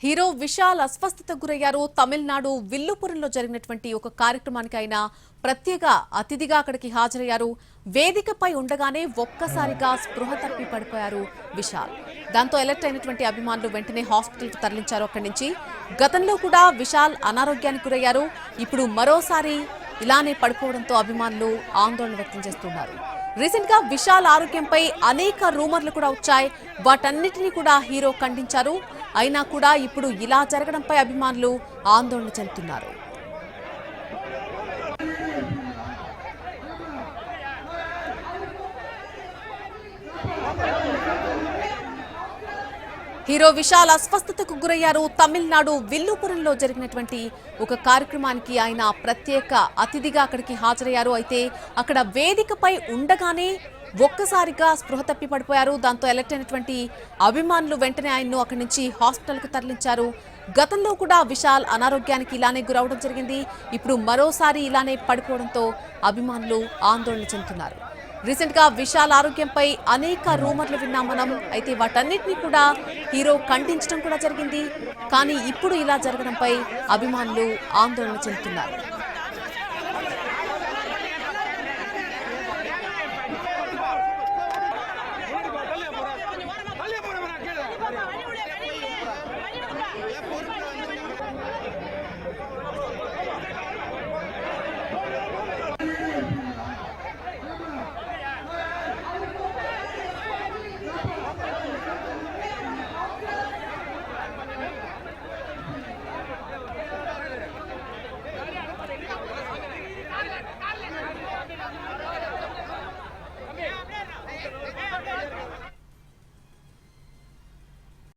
Hero Vishal అస్వస్థతకు గురయ్యారు. తమిళనాడు విల్లుపురంలో జరిగినటువంటి ఒక కార్యక్రమానికి ఆయన ప్రత్యేక అతిథిగా అక్కడికి హాజరయ్యారు. వేదికపై ఉండగానే ఒక్కసారిగా స్పృహ తప్పి పడిపోయారు విశాల్. దాంతో అలర్ట్ అయినటువంటి అభిమానులు వెంటనే హాస్పిటల్కు తరలించారు. అక్కడి నుంచి గతంలో కూడా విశాల్ అనారోగ్యానికి గురయ్యారు. ఇప్పుడు మరోసారి ఇలానే పడిపోవడంతో అభిమానులు ఆందోళన వ్యక్తం చేస్తున్నారు. రీసెంట్ గా విశాల్ ఆరోగ్యంపై అనేక రూమర్లు కూడా వచ్చాయి. వాటన్నిటినీ కూడా హీరో ఖండించారు. అయినా కూడా ఇప్పుడు ఇలా జరగడంపై అభిమానులు ఆందోళన చెందుతున్నారు. హీరో విశాల్ అస్వస్థతకు గురయ్యారు. తమిళనాడు విల్లుపురంలో జరిగినటువంటి ఒక కార్యక్రమానికి ఆయన ప్రత్యేక అతిథిగా అక్కడికి హాజరయ్యారు. అయితే అక్కడ వేదికపై ఉండగానే ఒక్కసారిగా స్పృహ తప్పి పడిపోయారు. దాంతో అలర్ట్ అయినటువంటి అభిమానులు వెంటనే ఆయన్ను అక్కడి నుంచి హాస్పిటల్కు తరలించారు. గతంలో కూడా విశాల్ అనారోగ్యానికి ఇలానే గురవడం జరిగింది. ఇప్పుడు మరోసారి ఇలానే పడిపోవడంతో అభిమానులు ఆందోళన చెందుతున్నారు. రీసెంట్ గా విశాల్ ఆరోగ్యంపై అనేక రూమర్లు విన్నాం మనం. అయితే వాటన్నిటినీ కూడా హీరో ఖండించడం కూడా జరిగింది. కానీ ఇప్పుడు ఇలా జరగడంపై అభిమానులు ఆందోళన చెందుతున్నారు.